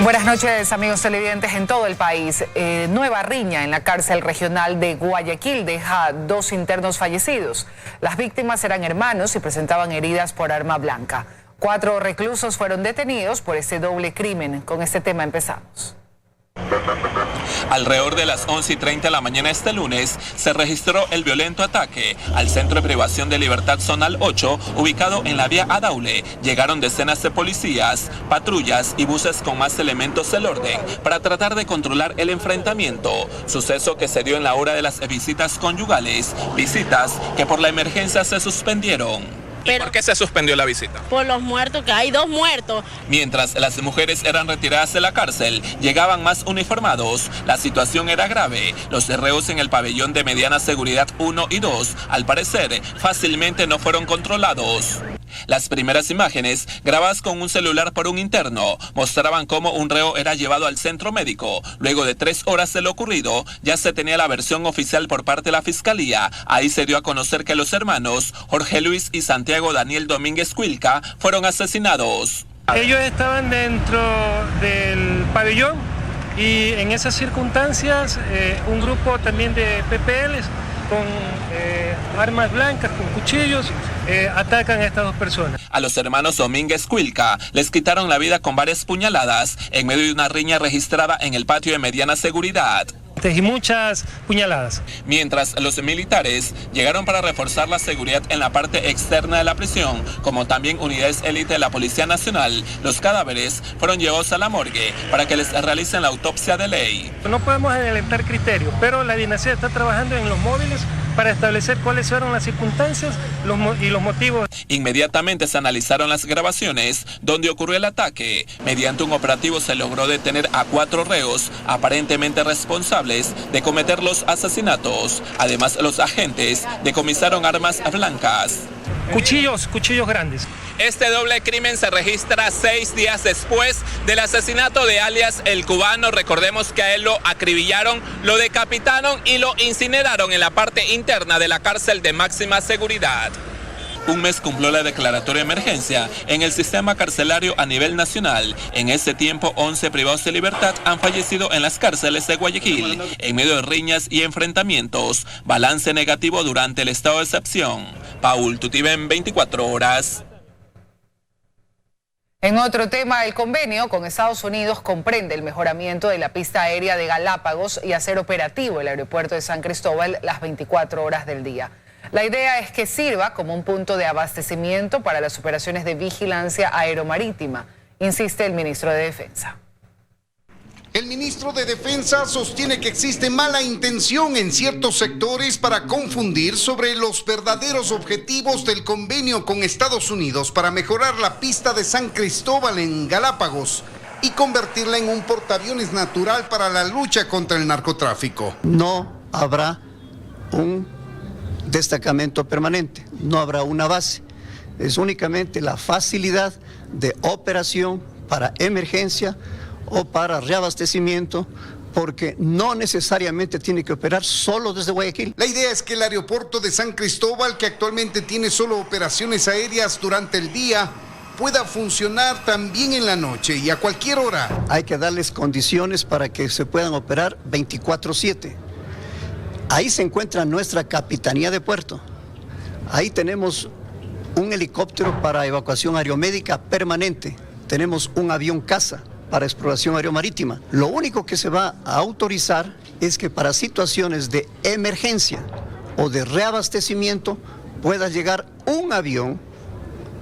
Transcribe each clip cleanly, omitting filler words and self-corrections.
Buenas noches, amigos televidentes en todo el país. Nueva riña en la cárcel regional de Guayaquil deja 2 internos fallecidos. Las víctimas eran hermanos y presentaban heridas por arma blanca. 4 reclusos fueron detenidos por este doble crimen. Con este tema empezamos. Alrededor de las 11:30 de la mañana este lunes se registró el violento ataque al Centro de Privación de Libertad Zonal 8, ubicado en la vía Adaule. Llegaron decenas de policías, patrullas y buses con más elementos del orden para tratar de controlar el enfrentamiento, suceso que se dio en la hora de las visitas conyugales, visitas que por la emergencia se suspendieron. Pero, ¿por qué se suspendió la visita? Por los muertos, que hay 2 muertos. Mientras las mujeres eran retiradas de la cárcel, llegaban más uniformados. La situación era grave. Los reos en el pabellón de mediana seguridad 1 y 2, al parecer, fácilmente no fueron controlados. Las primeras imágenes, grabadas con un celular por un interno, mostraban cómo un reo era llevado al centro médico. Luego de 3 horas de lo ocurrido, ya se tenía la versión oficial por parte de la Fiscalía. Ahí se dio a conocer que los hermanos Jorge Luis y Santiago Daniel Domínguez Cuilca fueron asesinados. Ellos estaban dentro del pabellón y en esas circunstancias un grupo también de PPLs con armas blancas, con cuchillos, atacan a estas 2 personas. A los hermanos Domínguez Cuilca les quitaron la vida con varias puñaladas en medio de una riña registrada en el patio de mediana seguridad. Y muchas puñaladas. Mientras los militares llegaron para reforzar la seguridad en la parte externa de la prisión, como también unidades élite de la Policía Nacional, los cadáveres fueron llevados a la morgue para que les realicen la autopsia de ley. No podemos adelantar criterios, pero la dinastía está trabajando en los móviles para establecer cuáles fueron las circunstancias y los motivos. Inmediatamente se analizaron las grabaciones donde ocurrió el ataque. Mediante un operativo se logró detener a 4 reos aparentemente responsables de cometer los asesinatos. Además, los agentes decomisaron armas blancas. Cuchillos grandes. Este doble crimen se registra 6 días después del asesinato de alias El Cubano. Recordemos que a él lo acribillaron, lo decapitaron y lo incineraron en la parte interna de la cárcel de máxima seguridad. Un mes cumplió la declaratoria de emergencia en el sistema carcelario a nivel nacional. En ese tiempo, 11 privados de libertad han fallecido en las cárceles de Guayaquil, en medio de riñas y enfrentamientos. Balance negativo durante el estado de excepción. Paul Tutibén, 24 horas. En otro tema, el convenio con Estados Unidos comprende el mejoramiento de la pista aérea de Galápagos y hacer operativo el aeropuerto de San Cristóbal las 24 horas del día. La idea es que sirva como un punto de abastecimiento para las operaciones de vigilancia aeromarítima, insiste el ministro de Defensa. El ministro de Defensa sostiene que existe mala intención en ciertos sectores para confundir sobre los verdaderos objetivos del convenio con Estados Unidos para mejorar la pista de San Cristóbal en Galápagos y convertirla en un portaaviones natural para la lucha contra el narcotráfico. No habrá un destacamento permanente, no habrá una base, es únicamente la facilidad de operación para emergencia o para reabastecimiento, porque no necesariamente tiene que operar solo desde Guayaquil. La idea es que el aeropuerto de San Cristóbal, que actualmente tiene solo operaciones aéreas durante el día, pueda funcionar también en la noche y a cualquier hora. Hay que darles condiciones para que se puedan operar 24/7. Ahí se encuentra nuestra Capitanía de Puerto. Ahí tenemos un helicóptero para evacuación aeromédica permanente. Tenemos un avión caza para exploración aeromarítima. Lo único que se va a autorizar es que para situaciones de emergencia o de reabastecimiento pueda llegar un avión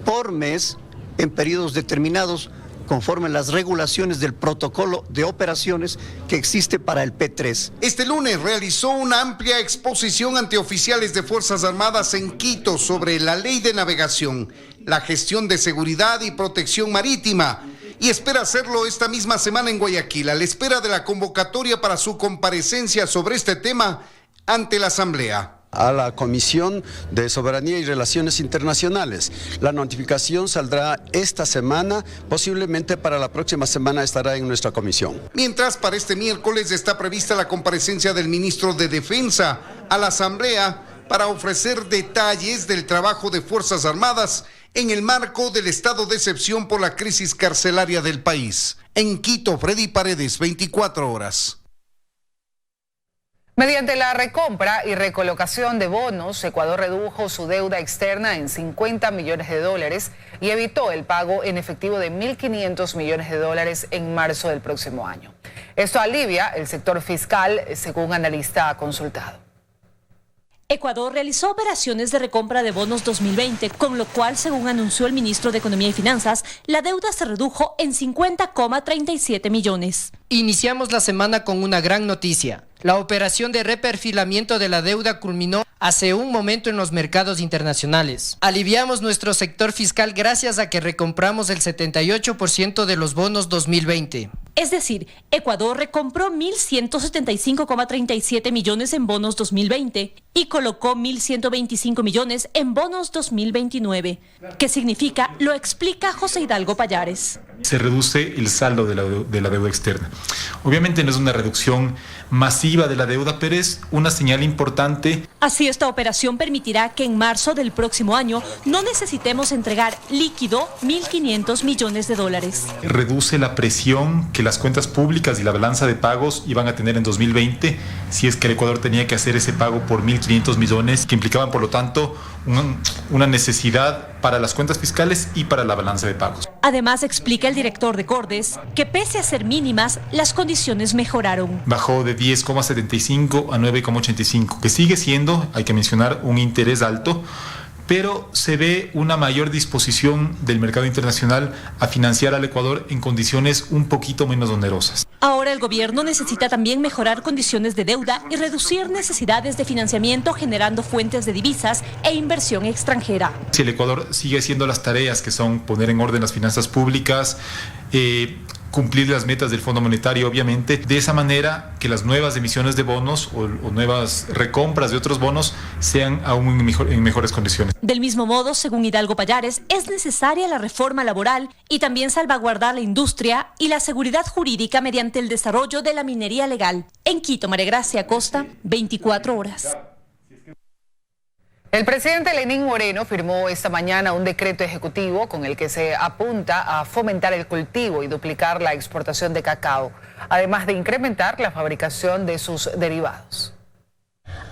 por mes en periodos determinados, conforme las regulaciones del protocolo de operaciones que existe para el P3. Este lunes realizó una amplia exposición ante oficiales de Fuerzas Armadas en Quito sobre la ley de navegación, la gestión de seguridad y protección marítima, y espera hacerlo esta misma semana en Guayaquil, a la espera de la convocatoria para su comparecencia sobre este tema ante la Asamblea. A la Comisión de Soberanía y Relaciones Internacionales. La notificación saldrá esta semana, posiblemente para la próxima semana estará en nuestra comisión. Mientras, para este miércoles está prevista la comparecencia del ministro de Defensa a la Asamblea para ofrecer detalles del trabajo de Fuerzas Armadas en el marco del estado de excepción por la crisis carcelaria del país. En Quito, Freddy Paredes, 24 horas. Mediante la recompra y recolocación de bonos, Ecuador redujo su deuda externa en $50 millones y evitó el pago en efectivo de $1.500 millones en marzo del próximo año. Esto alivia el sector fiscal, según analista consultado. Ecuador realizó operaciones de recompra de bonos 2020, con lo cual, según anunció el ministro de Economía y Finanzas, la deuda se redujo en 50,37 millones. Iniciamos la semana con una gran noticia. La operación de reperfilamiento de la deuda culminó hace un momento en los mercados internacionales. Aliviamos nuestro sector fiscal gracias a que recompramos el 78% de los bonos 2020. Es decir, Ecuador recompró 1.175,37 millones en bonos 2020 y colocó 1.125 millones en bonos 2029. ¿Qué significa? Lo explica José Hidalgo Payares. Se reduce el saldo de la deuda externa. Obviamente no es una reducción masiva de la deuda, pero es una señal importante. Así, esta operación permitirá que en marzo del próximo año no necesitemos entregar líquido $1.500 millones. Reduce la presión que las cuentas públicas y la balanza de pagos iban a tener en 2020 si es que el Ecuador tenía que hacer ese pago por $1.500 millones, que implicaban, por lo tanto, una necesidad para las cuentas fiscales y para la balanza de pagos. Además, explica el director de Cordes que pese a ser mínimas, las condiciones mejoraron. Bajó de 10,75 a 9,85, que sigue siendo, hay que mencionar, un interés alto, pero se ve una mayor disposición del mercado internacional a financiar al Ecuador en condiciones un poquito menos onerosas. Ahora el gobierno necesita también mejorar condiciones de deuda y reducir necesidades de financiamiento, generando fuentes de divisas e inversión extranjera. Si el Ecuador sigue haciendo las tareas que son poner en orden las finanzas públicas, cumplir las metas del Fondo Monetario, obviamente, de esa manera que las nuevas emisiones de bonos o nuevas recompras de otros bonos sean aún en mejores condiciones. Del mismo modo, según Hidalgo Payares, es necesaria la reforma laboral y también salvaguardar la industria y la seguridad jurídica mediante el desarrollo de la minería legal. En Quito, María Gracia Acosta, 24 horas. El presidente Lenín Moreno firmó esta mañana un decreto ejecutivo con el que se apunta a fomentar el cultivo y duplicar la exportación de cacao, además de incrementar la fabricación de sus derivados.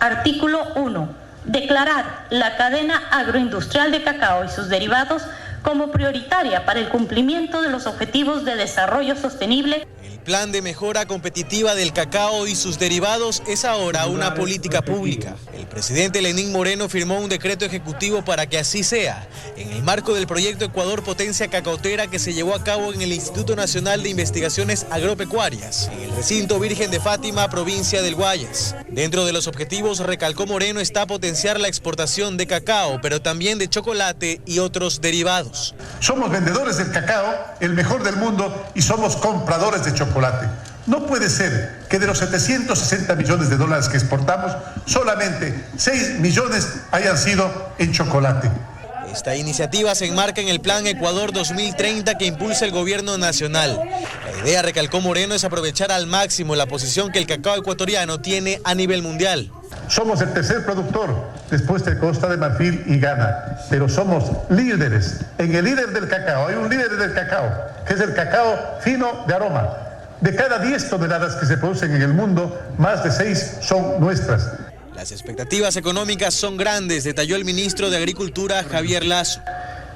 Artículo 1. Declarar la cadena agroindustrial de cacao y sus derivados como prioritaria para el cumplimiento de los objetivos de desarrollo sostenible. El plan de mejora competitiva del cacao y sus derivados es ahora una política pública. El presidente Lenín Moreno firmó un decreto ejecutivo para que así sea, en el marco del proyecto Ecuador Potencia Cacautera que se llevó a cabo en el Instituto Nacional de Investigaciones Agropecuarias, en el recinto Virgen de Fátima, provincia del Guayas. Dentro de los objetivos, recalcó Moreno, está potenciar la exportación de cacao, pero también de chocolate y otros derivados. Somos vendedores del cacao, el mejor del mundo, y somos compradores de chocolate. No puede ser que de los $760 millones que exportamos, solamente 6 millones hayan sido en chocolate. Esta iniciativa se enmarca en el Plan Ecuador 2030 que impulsa el gobierno nacional. La idea, recalcó Moreno, es aprovechar al máximo la posición que el cacao ecuatoriano tiene a nivel mundial. Somos el tercer productor después de Costa de Marfil y Ghana, pero somos líderes. En el líder del cacao hay un líder del cacao, que es el cacao fino de aroma. De cada 10 toneladas que se producen en el mundo, más de 6 son nuestras. Las expectativas económicas son grandes, detalló el ministro de Agricultura, Javier Lasso.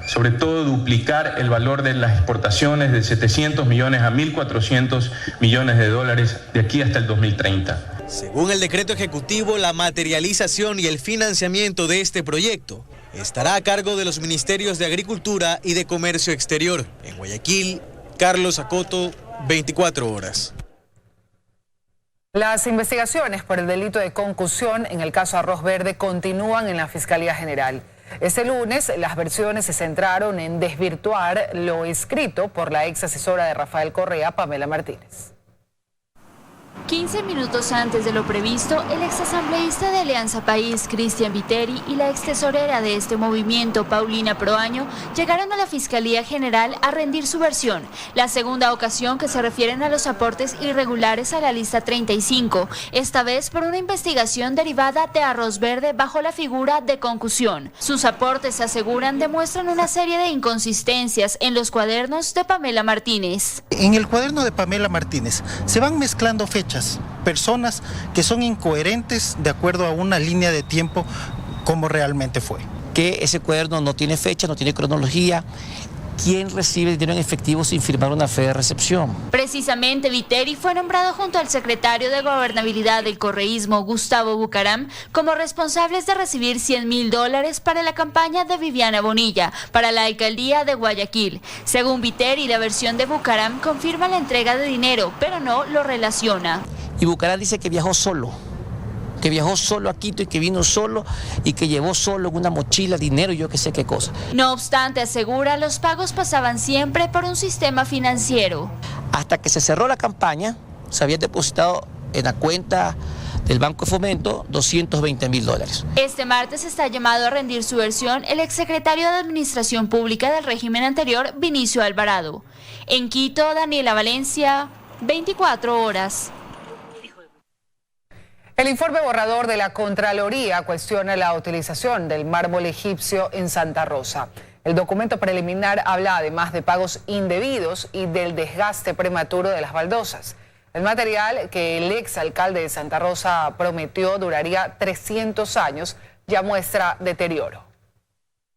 Sobre todo duplicar el valor de las exportaciones de 700 millones a 1.400 millones de dólares de aquí hasta el 2030. Según el decreto ejecutivo, la materialización y el financiamiento de este proyecto estará a cargo de los ministerios de Agricultura y de Comercio Exterior. En Guayaquil, Carlos Acoto, 24 horas. Las investigaciones por el delito de concusión en el caso Arroz Verde continúan en la Fiscalía General. Este lunes las versiones se centraron en desvirtuar lo escrito por la ex asesora de Rafael Correa, Pamela Martínez. 15 minutos antes de lo previsto, el exasambleísta de Alianza País, Cristian Viteri, y la extesorera de este movimiento, Paulina Proaño, llegaron a la Fiscalía General a rendir su versión, la segunda ocasión que se refieren a los aportes irregulares a la lista 35, esta vez por una investigación derivada de arroz verde bajo la figura de concusión. Sus aportes, se aseguran, demuestran una serie de inconsistencias en los cuadernos de Pamela Martínez. En el cuaderno de Pamela Martínez se van mezclando fechas, personas que son incoherentes de acuerdo a una línea de tiempo como realmente fue. Que ese cuaderno no tiene fecha, no tiene cronología. ¿Quién recibe dinero en efectivo sin firmar una fe de recepción? Precisamente Viteri fue nombrado junto al secretario de Gobernabilidad del Correísmo, Gustavo Bucaram, como responsables de recibir $100,000 para la campaña de Viviana Bonilla para la alcaldía de Guayaquil. Según Viteri, la versión de Bucaram confirma la entrega de dinero, pero no lo relaciona. Y Bucaram dice que viajó solo a Quito y que vino solo y que llevó solo en una mochila dinero y yo qué sé qué cosa. No obstante, asegura, los pagos pasaban siempre por un sistema financiero. Hasta que se cerró la campaña, se había depositado en la cuenta del Banco de Fomento $220,000. Este martes está llamado a rendir su versión el exsecretario de Administración Pública del régimen anterior, Vinicio Alvarado. En Quito, Daniela Valencia, 24 horas. El informe borrador de la Contraloría cuestiona la utilización del mármol egipcio en Santa Rosa. El documento preliminar habla además de pagos indebidos y del desgaste prematuro de las baldosas. El material que el exalcalde de Santa Rosa prometió duraría 300 años ya muestra deterioro.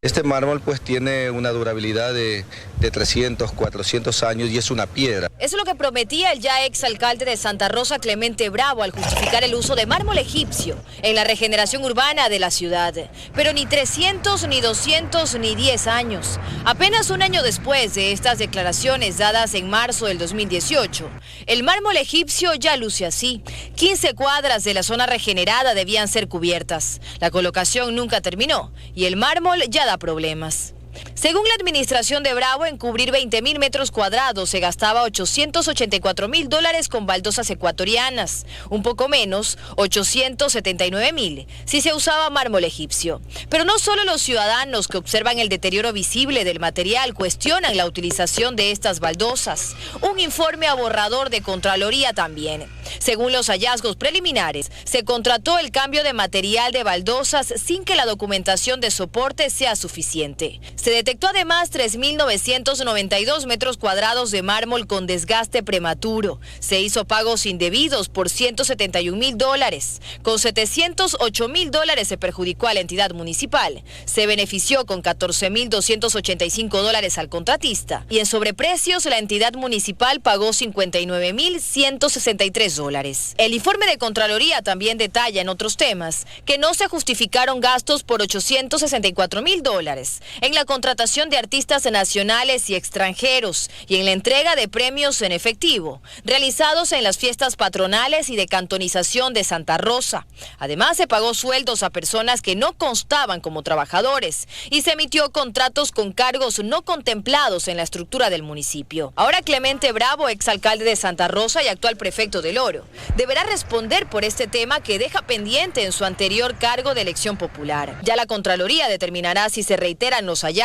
Este mármol pues tiene una durabilidad de 300, 400 años y es una piedra. Eso es lo que prometía el ya exalcalde de Santa Rosa, Clemente Bravo, al justificar el uso de mármol egipcio en la regeneración urbana de la ciudad. Pero ni 300, ni 200, ni 10 años. Apenas un año después de estas declaraciones dadas en marzo del 2018, el mármol egipcio ya luce así. 15 cuadras de la zona regenerada debían ser cubiertas. La colocación nunca terminó y el mármol ya da problemas. Según la administración de Bravo, en cubrir 20.000 metros cuadrados se gastaba $884,000 con baldosas ecuatorianas, un poco menos, 879,000, si se usaba mármol egipcio. Pero no solo los ciudadanos que observan el deterioro visible del material cuestionan la utilización de estas baldosas. Un informe aborrador de Contraloría también. Según los hallazgos preliminares, se contrató el cambio de material de baldosas sin que la documentación de soporte sea suficiente. Se detectó además 3.992 metros cuadrados de mármol con desgaste prematuro. Se hizo pagos indebidos por $171,000. Con $708,000 se perjudicó a la entidad municipal. Se benefició con $14,285 al contratista. Y en sobreprecios, la entidad municipal pagó $59,163. El informe de Contraloría también detalla en otros temas que no se justificaron gastos por $864,000 en la contratación de artistas nacionales y extranjeros y en la entrega de premios en efectivo, realizados en las fiestas patronales y de cantonización de Santa Rosa. Además, se pagó sueldos a personas que no constaban como trabajadores y se emitió contratos con cargos no contemplados en la estructura del municipio. Ahora Clemente Bravo, exalcalde de Santa Rosa y actual prefecto del Oro, deberá responder por este tema que deja pendiente en su anterior cargo de elección popular. Ya la Contraloría determinará si se reiteran los hallazgos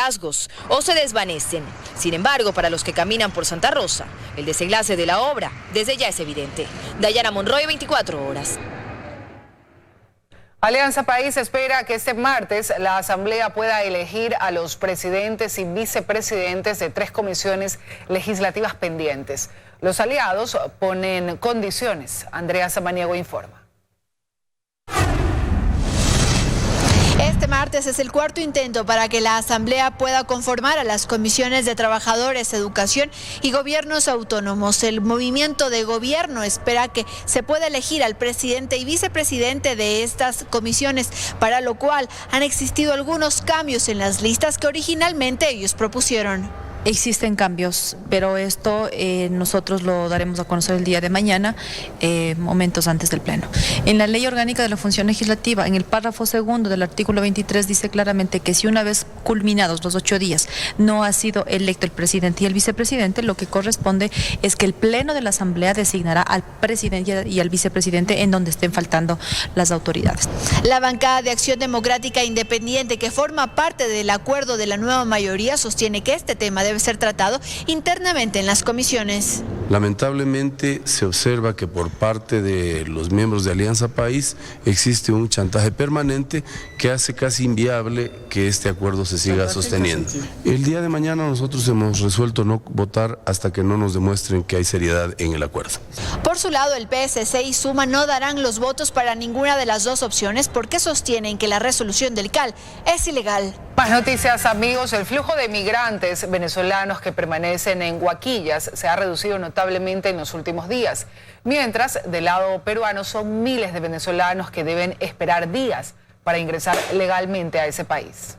o se desvanecen. Sin embargo, para los que caminan por Santa Rosa, el desenlace de la obra desde ya es evidente. Dayana Monroy, 24 horas. Alianza País espera que este martes la Asamblea pueda elegir a los presidentes y vicepresidentes de 3 comisiones legislativas pendientes. Los aliados ponen condiciones. Andrea Samaniego informa. Este martes es el cuarto intento para que la Asamblea pueda conformar a las comisiones de Trabajadores, Educación y Gobiernos Autónomos. El movimiento de gobierno espera que se pueda elegir al presidente y vicepresidente de estas comisiones, para lo cual han existido algunos cambios en las listas que originalmente ellos propusieron. Existen cambios, pero esto nosotros lo daremos a conocer el día de mañana, momentos antes del Pleno. En la Ley Orgánica de la Función Legislativa, en el párrafo segundo del artículo 23, dice claramente que si una vez culminados los 8 días no ha sido electo el presidente y el vicepresidente, lo que corresponde es que el Pleno de la Asamblea designará al presidente y al vicepresidente en donde estén faltando las autoridades. La bancada de Acción Democrática Independiente, que forma parte del acuerdo de la nueva mayoría, sostiene que este tema debe ser tratado internamente en las comisiones. Lamentablemente se observa que por parte de los miembros de Alianza País existe un chantaje permanente que hace casi inviable que este acuerdo se siga sosteniendo. El día de mañana nosotros hemos resuelto no votar hasta que no nos demuestren que hay seriedad en el acuerdo. Por su lado, el PSC y Suma no darán los votos para ninguna de las dos opciones porque sostienen que la resolución del CAL es ilegal. Más noticias, amigos. El flujo de migrantes venezolanos que permanecen en Huaquillas se ha reducido notablemente en los últimos días, mientras del lado peruano son miles de venezolanos que deben esperar días para ingresar legalmente a ese país.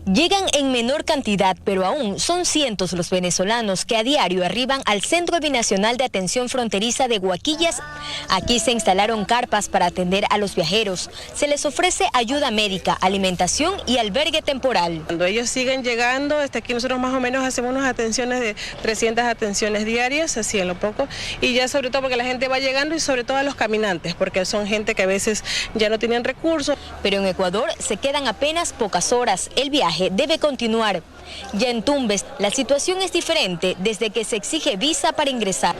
Llegan en menor cantidad, pero aún son cientos los venezolanos que a diario arriban al Centro Binacional de Atención Fronteriza de Huaquillas. Aquí se instalaron carpas para atender a los viajeros. Se les ofrece ayuda médica, alimentación y albergue temporal. Cuando ellos siguen llegando, aquí nosotros más o menos hacemos unas atenciones de 300 atenciones diarias, así en lo poco, y ya sobre todo porque la gente va llegando y sobre todo a los caminantes, porque son gente que a veces ya no tienen recursos. Pero en Ecuador se quedan apenas pocas horas. El viaje debe continuar. Ya en Tumbes la situación es diferente desde que se exige visa para ingresar.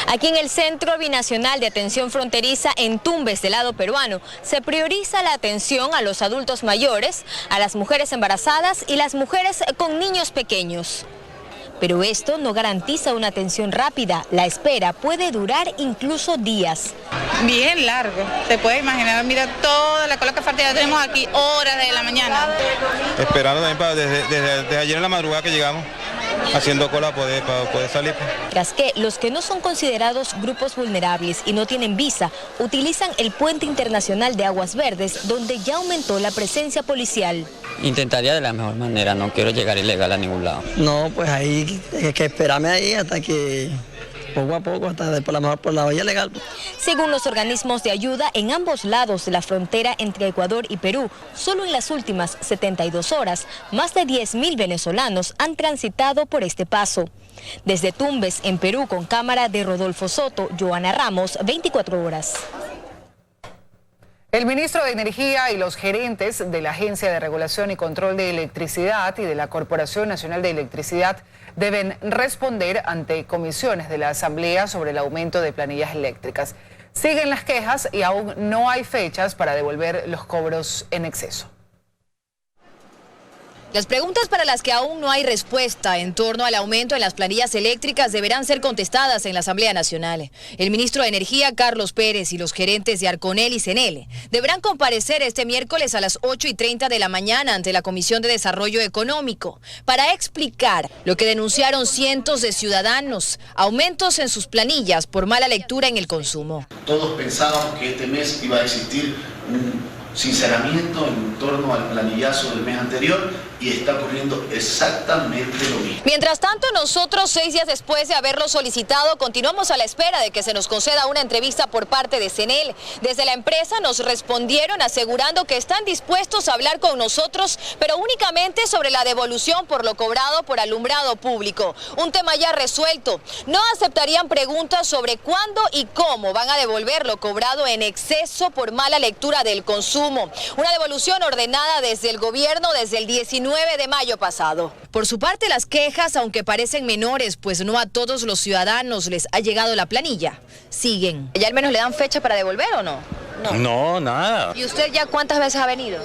Aquí en el Centro Binacional de Atención Fronteriza en Tumbes del lado peruano se prioriza la atención a los adultos mayores, a las mujeres embarazadas y las mujeres con niños pequeños. Pero esto no garantiza una atención rápida. La espera puede durar incluso días. Bien largo, te puedes imaginar, mira toda la cola que falta, ya tenemos aquí horas de la mañana. Esperando también desde ayer en la madrugada que llegamos, haciendo cola para poder salir. Tras que los que no son considerados grupos vulnerables y no tienen visa, utilizan el puente internacional de Aguas Verdes, donde ya aumentó la presencia policial. Intentaría de la mejor manera, no quiero llegar ilegal a ningún lado. No, pues ahí hay que esperarme ahí hasta que poco a poco, hasta por la vía legal. Según los organismos de ayuda, en ambos lados de la frontera entre Ecuador y Perú, solo en las últimas 72 horas, más de 10.000 venezolanos han transitado por este paso. Desde Tumbes, en Perú, con cámara de Rodolfo Soto, Joana Ramos, 24 horas. El ministro de Energía y los gerentes de la Agencia de Regulación y Control de Electricidad y de la Corporación Nacional de Electricidad deben responder ante comisiones de la Asamblea sobre el aumento de planillas eléctricas. Siguen las quejas y aún no hay fechas para devolver los cobros en exceso. Las preguntas para las que aún no hay respuesta en torno al aumento en las planillas eléctricas deberán ser contestadas en la Asamblea Nacional. El ministro de Energía, Carlos Pérez, y los gerentes de Arconel y Cenel deberán comparecer este miércoles a las 8:30 de la mañana ante la Comisión de Desarrollo Económico para explicar lo que denunciaron cientos de ciudadanos, aumentos en sus planillas por mala lectura en el consumo. Todos pensábamos que este mes iba a existir un sinceramiento en torno al planillazo del mes anterior y está ocurriendo exactamente lo mismo. Mientras tanto, nosotros 6 días después de haberlo solicitado, continuamos a la espera de que se nos conceda una entrevista por parte de Cenel. Desde la empresa nos respondieron asegurando que están dispuestos a hablar con nosotros, pero únicamente sobre la devolución por lo cobrado por alumbrado público. Un tema ya resuelto. No aceptarían preguntas sobre cuándo y cómo van a devolver lo cobrado en exceso por mala lectura del consumo. Una devolución ordenada desde el gobierno desde el 19 de mayo pasado. Por su parte, las quejas, aunque parecen menores, pues no a todos los ciudadanos les ha llegado la planilla, siguen. ¿Ya al menos le dan fecha para devolver o no? No, nada. ¿Y usted ya cuántas veces ha venido?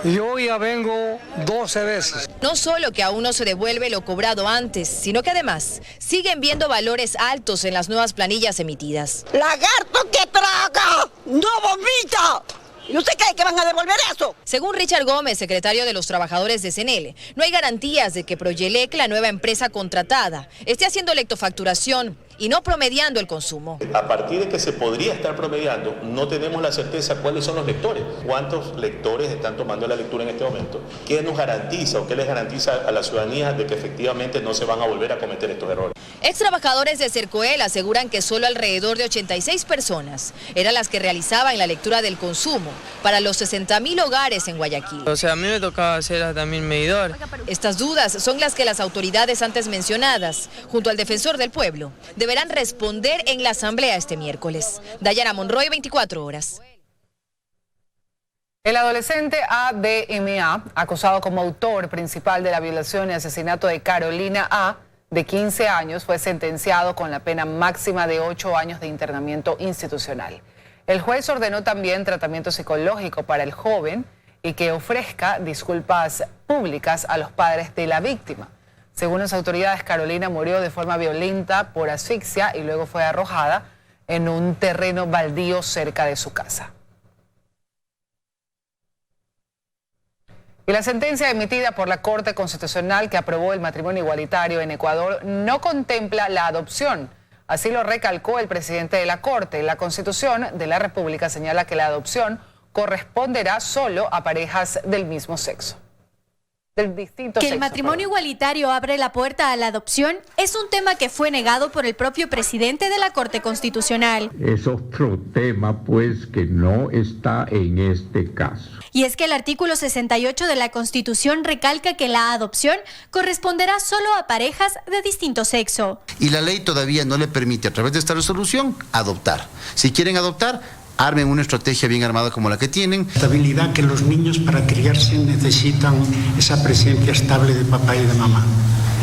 Yo ya vengo 12 veces. No solo que aún no se devuelve lo cobrado antes, sino que además siguen viendo valores altos en las nuevas planillas emitidas. ¡Lagarto que traga! ¡No vomita! ¿Y usted cree que van a devolver eso? Según Richard Gómez, secretario de los trabajadores de Cenel, no hay garantías de que Proyelec, la nueva empresa contratada, esté haciendo lectofacturación y no promediando el consumo. A partir de que se podría estar promediando, no tenemos la certeza cuáles son los lectores, cuántos lectores están tomando la lectura en este momento, qué nos garantiza o qué les garantiza a la ciudadanía de que efectivamente no se van a volver a cometer estos errores. Ex trabajadores de Cercoel aseguran que solo alrededor de 86 personas eran las que realizaban la lectura del consumo para los 60.000 hogares en Guayaquil. O sea, a mí me tocaba hacer también medidor. Estas dudas son las que las autoridades antes mencionadas, junto al defensor del pueblo, deberán responder en la asamblea este miércoles. Dayana Monroy, 24 horas. El adolescente ADMA, acusado como autor principal de la violación y asesinato de Carolina A., de 15 años, fue sentenciado con la pena máxima de 8 años de internamiento institucional. El juez ordenó también tratamiento psicológico para el joven y que ofrezca disculpas públicas a los padres de la víctima. Según las autoridades, Carolina murió de forma violenta por asfixia y luego fue arrojada en un terreno baldío cerca de su casa. Y la sentencia emitida por la Corte Constitucional que aprobó el matrimonio igualitario en Ecuador no contempla la adopción. Así lo recalcó el presidente de la Corte. La Constitución de la República señala que la adopción corresponderá solo a parejas del mismo sexo. Que el matrimonio igualitario abre la puerta a la adopción es un tema que fue negado por el propio presidente de la Corte Constitucional. Es otro tema, pues, que no está en este caso. Y es que el artículo 68 de la Constitución recalca que la adopción corresponderá solo a parejas de distinto sexo. Y la ley todavía no le permite, a través de esta resolución, adoptar. Si quieren adoptar, armen una estrategia bien armada como la que tienen. La estabilidad que los niños para criarse necesitan esa presencia estable de papá y de mamá.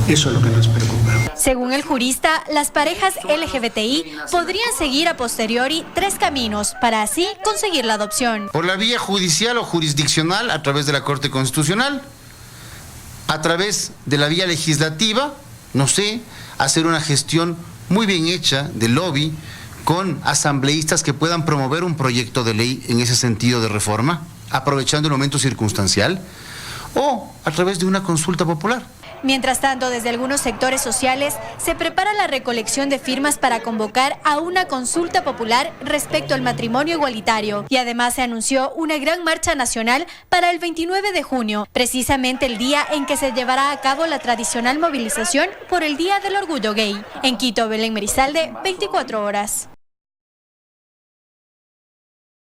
Eso es lo que nos preocupa. Según el jurista, las parejas LGBTI podrían seguir a posteriori 3 caminos para así conseguir la adopción. Por la vía judicial o jurisdiccional, a través de la Corte Constitucional, a través de la vía legislativa, no sé, hacer una gestión muy bien hecha de lobby, con asambleístas que puedan promover un proyecto de ley en ese sentido de reforma, aprovechando el momento circunstancial, o a través de una consulta popular. Mientras tanto, desde algunos sectores sociales se prepara la recolección de firmas para convocar a una consulta popular respecto al matrimonio igualitario. Y además se anunció una gran marcha nacional para el 29 de junio, precisamente el día en que se llevará a cabo la tradicional movilización por el Día del Orgullo Gay. En Quito, Belén Merizalde, 24 horas.